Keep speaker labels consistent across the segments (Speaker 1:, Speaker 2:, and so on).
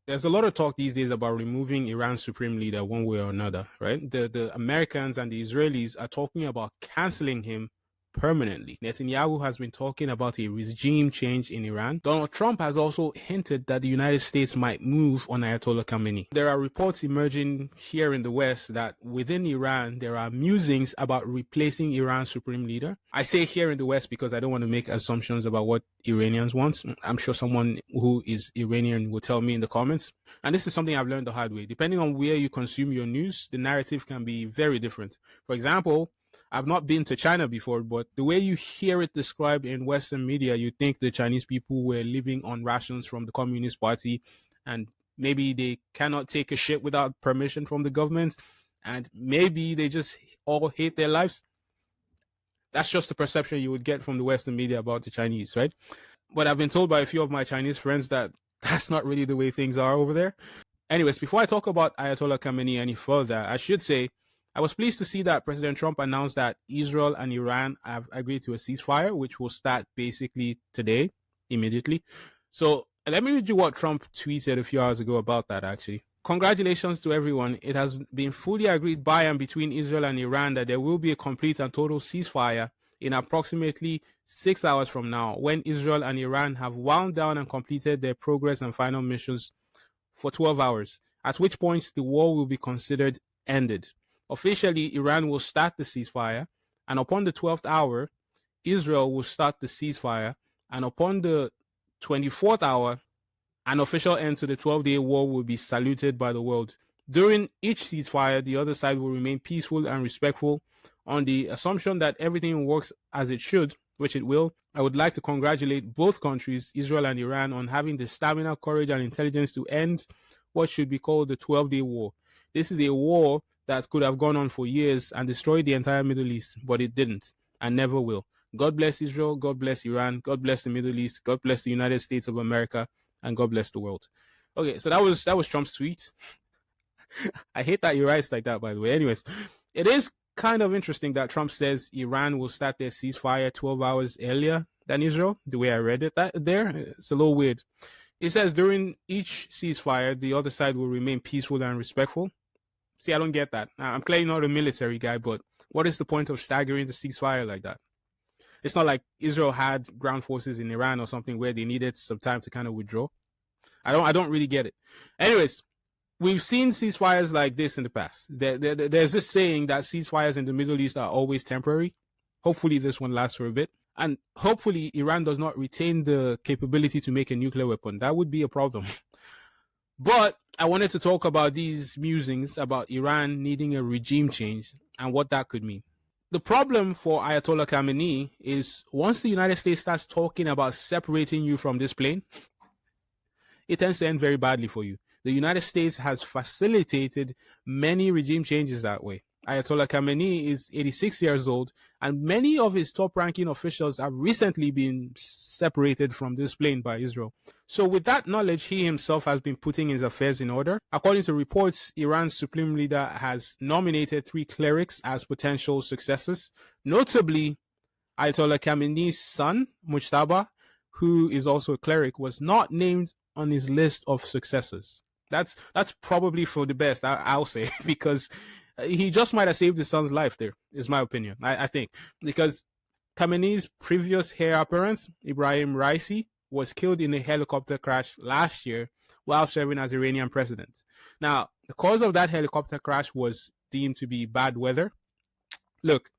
Speaker 1: there's a lot of talk these days about removing Iran's supreme leader one way or another, right? The Americans and the Israelis are talking about canceling him permanently. Netanyahu has been talking about a regime change in Iran. Donald Trump has also hinted that the United States might move on Ayatollah Khamenei. There are reports emerging here in the West that within Iran, there are musings about replacing Iran's supreme leader. I say here in the West because I don't want to make assumptions about what Iranians want. I'm sure someone who is Iranian will tell me in the comments. And this is something I've learned the hard way. Depending on where you consume your news, the narrative can be very different. For example, I've not been to China before, but the way you hear it described in Western media, you think the Chinese people were living on rations from the Communist Party, and maybe they cannot take a shit without permission from the government, and maybe they just all hate their lives. That's just the perception you would get from the Western media about the Chinese, right? But I've been told by a few of my Chinese friends that that's not really the way things are over there. Anyways, before I talk about Ayatollah Khamenei any further, I should say I was pleased to see that President Trump announced that Israel and Iran have agreed to a ceasefire, which will start basically today, immediately. So let me read you what Trump tweeted a few hours ago about that, actually. Congratulations to everyone. It has been fully agreed by and between Israel and Iran that there will be a complete and total ceasefire in approximately 6 hours from now, when Israel and Iran have wound down and completed their progress and final missions for 12 hours, at which point the war will be considered ended. Officially, Iran will start the ceasefire, and upon the 12th hour, Israel will start the ceasefire, and upon the 24th hour, an official end to the 12-day war will be saluted by the world. During each ceasefire, the other side will remain peaceful and respectful. On the assumption that everything works as it should, which it will, I would like to congratulate both countries, Israel and Iran, on having the stamina, courage, and intelligence to end what should be called the 12-day war. This is a war that could have gone on for years and destroyed the entire Middle East, but it didn't and never will. God bless Israel, God bless Iran, God bless the Middle East, God bless the United States of America, and God bless the world. Okay, so that was Trump's tweet. I hate that he writes like that, by the way. Anyways, it is kind of interesting that Trump says Iran will start their ceasefire 12 hours earlier than Israel, the way I read it there. It's a little weird. It says during each ceasefire, the other side will remain peaceful and respectful. See, I don't get that. I'm clearly not a military guy, but what is the point of staggering the ceasefire like that? It's not like Israel had ground forces in Iran or something where they needed some time to kind of withdraw. I don't really get it. Anyways, we've seen ceasefires like this in the past. There's this saying that ceasefires in the Middle East are always temporary. Hopefully this one lasts for a bit. And hopefully Iran does not retain the capability to make a nuclear weapon. That would be a problem. But I wanted to talk about these musings about Iran needing a regime change and what that could mean. The problem for Ayatollah Khamenei is once the United States starts talking about separating you from this plane, it tends to end very badly for you. The United States has facilitated many regime changes that way. Ayatollah Khamenei is 86 years old, and many of his top-ranking officials have recently been separated from this plane by Israel. So with that knowledge, he himself has been putting his affairs in order. According to reports, Iran's supreme leader has nominated 3 clerics as potential successors. Notably, Ayatollah Khamenei's son, Mujtaba, who is also a cleric, was not named on his list of successors. That's probably for the best, I'll say, because he just might have saved his son's life there, is my opinion, I think. Because Khamenei's previous heir apparent, Ibrahim Raisi, was killed in a helicopter crash last year while serving as Iranian president. Now, the cause of that helicopter crash was deemed to be bad weather. Look,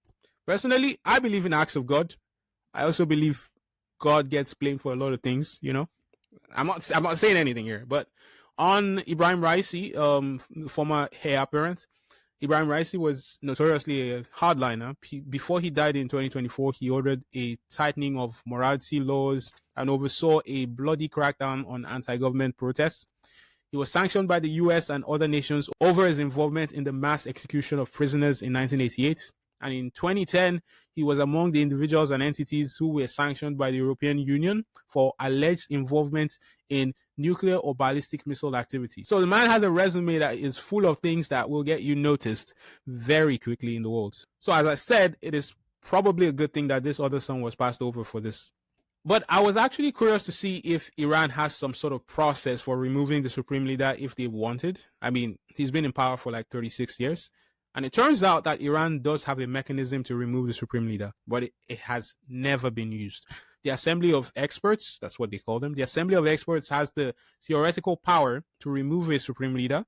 Speaker 1: personally, I believe in acts of God. I also believe God gets blamed for a lot of things, you know. I'm not saying anything here, but on Ibrahim Raisi, former heir apparent, Ibrahim Raisi was notoriously a hardliner. Before he died in 2024, he ordered a tightening of morality laws and oversaw a bloody crackdown on anti-government protests. He was sanctioned by the US and other nations over his involvement in the mass execution of prisoners in 1988. And in 2010, he was among the individuals and entities who were sanctioned by the European Union for alleged involvement in nuclear or ballistic missile activity. So the man has a resume that is full of things that will get you noticed very quickly in the world. So as I said, it is probably a good thing that this other son was passed over for this. But I was actually curious to see if Iran has some sort of process for removing the supreme leader if they wanted. I mean, he's been in power for like 36 years. And it turns out that Iran does have a mechanism to remove the supreme leader, but it has never been used. The Assembly of Experts, that's what they call them, the Assembly of Experts has the theoretical power to remove a supreme leader,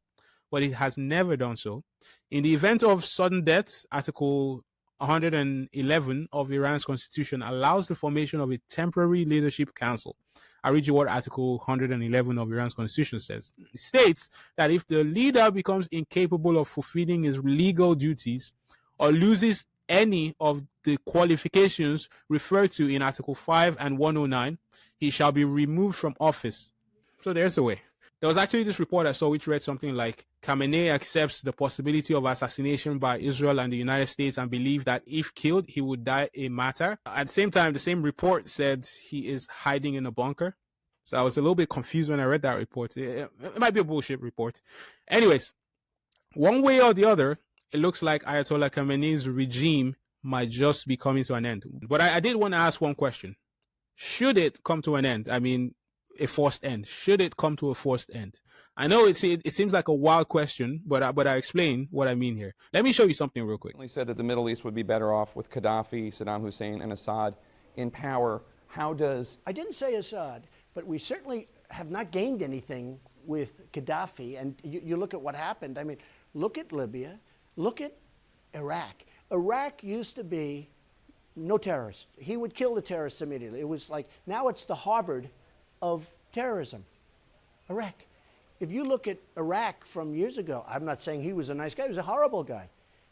Speaker 1: but it has never done so. In the event of sudden death, Article 111 of Iran's constitution allows the formation of a temporary leadership council. I read you what Article 111 of Iran's constitution says. It states that if the leader becomes incapable of fulfilling his legal duties or loses any of the qualifications referred to in Article 5 and 109, he shall be removed from office. So there's a way. There was actually this report I saw which read something like Khamenei accepts the possibility of assassination by Israel and the United States and believes that if killed, he would die a martyr. At the same time, the same report said he is hiding in a bunker. So I was a little bit confused when I read that report. It might be a bullshit report. Anyways, one way or the other, it looks like Ayatollah Khamenei's regime might just be coming to an end. But I did want to ask one question. Should it come to an end? I mean, a forced end. Should it come to a forced end? I know it seems like a wild question, but I explain what I mean here. Let me show you something real quick.
Speaker 2: He said that the Middle East would be better off with Gaddafi, Saddam Hussein, and Assad in power. How does...
Speaker 3: I didn't say Assad, but we certainly have not gained anything with Gaddafi. And you look at what happened. I mean, look at Libya. Look at Iraq. Iraq used to be no terrorists. He would kill the terrorists immediately. It was like, now it's the Harvard of terrorism. Iraq. If you look at Iraq from years ago, I'm not saying he was a nice guy, he was a horrible guy,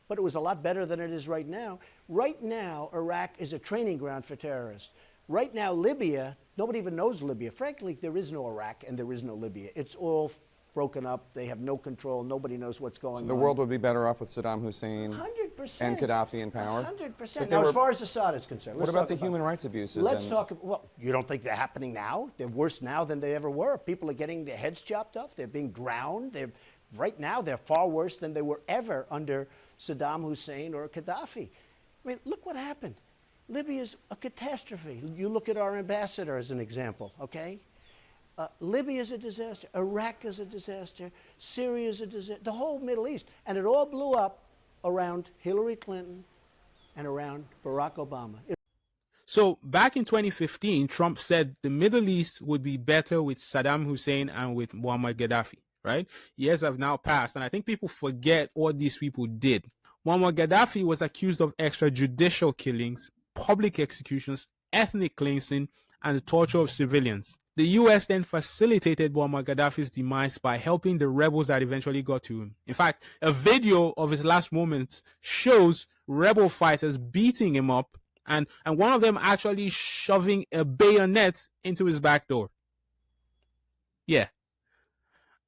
Speaker 3: but it was a lot better than it is right now. Right now, Iraq is a training ground for terrorists. Right now, Libya, nobody even knows Libya. Frankly, there is no Iraq and there is no Libya. It's all broken up. They have no control. Nobody knows what's going on.
Speaker 2: The world would be better off with Saddam Hussein
Speaker 3: 100%.
Speaker 2: and Gaddafi in power?
Speaker 3: 100%. Now, as far as Assad is concerned,
Speaker 2: what about the human rights abuses?
Speaker 3: Let's talk. Well, you don't think they're happening now? They're worse now than they ever were. People are getting their heads chopped off. They're being drowned. Right now, they're far worse than they were ever under Saddam Hussein or Gaddafi. I mean, look what happened. Libya is a catastrophe. You look at our ambassador as an example, okay? Libya is a disaster. Iraq is a disaster. Syria is a disaster. The whole Middle East. And it all blew up around Hillary Clinton and around Barack Obama.
Speaker 1: So back in 2015, Trump said the Middle East would be better with Saddam Hussein and with Muammar Gaddafi, right? Years have now passed, and I think people forget what these people did. Muammar Gaddafi was accused of extrajudicial killings, public executions, ethnic cleansing, and the torture of civilians. The US then facilitated Muammar Gaddafi's demise by helping the rebels that eventually got to him. In fact, a video of his last moments shows rebel fighters beating him up and one of them actually shoving a bayonet into his back door. Yeah.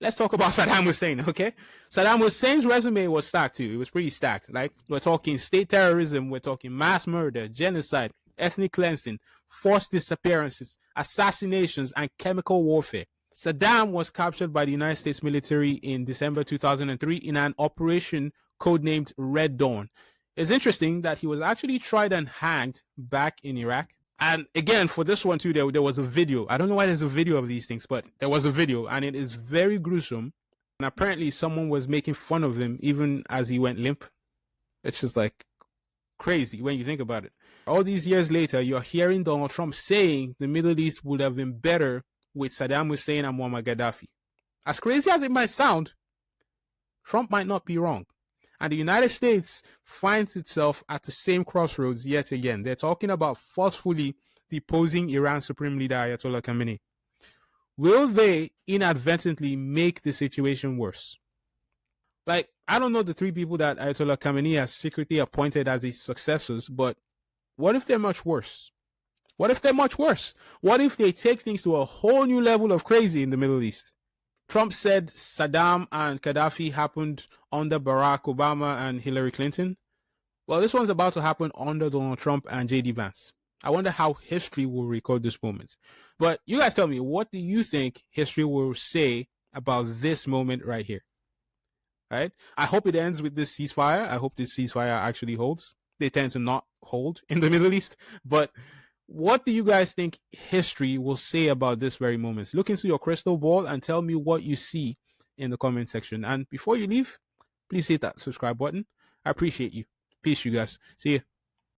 Speaker 1: Let's talk about Saddam Hussein, okay? Saddam Hussein's resume was stacked too. It was pretty stacked. Like, we're talking state terrorism, we're talking mass murder, genocide, ethnic cleansing, forced disappearances, assassinations, and chemical warfare. Saddam was captured by the United States military in December 2003 in an operation codenamed Red Dawn. It's interesting that he was actually tried and hanged back in Iraq. And again, for this one too, there was a video. I don't know why there's a video of these things, but there was a video, and it is very gruesome. And apparently someone was making fun of him even as he went limp. It's just like crazy when you think about it. All these years later, you're hearing Donald Trump saying the Middle East would have been better with Saddam Hussein and Muammar Gaddafi. As crazy as it might sound, Trump might not be wrong. And the United States finds itself at the same crossroads yet again. They're talking about forcefully deposing Iran's Supreme Leader Ayatollah Khamenei. Will they inadvertently make the situation worse? Like, I don't know the three people that Ayatollah Khamenei has secretly appointed as his successors, but what if they're much worse? What if they're much worse? What if they take things to a whole new level of crazy in the Middle East? Trump said Saddam and Gaddafi happened under Barack Obama and Hillary Clinton. Well, this one's about to happen under Donald Trump and J.D. Vance. I wonder how history will record this moment. But you guys tell me, what do you think history will say about this moment right here? Right? I hope it ends with this ceasefire. I hope this ceasefire actually holds. They tend to not hold in the Middle East. But What do you guys think history will say about this very moment? Look into your crystal ball and tell me what you see in the comment section. And before you leave, please hit that subscribe button. I appreciate you. Peace, you guys. See you.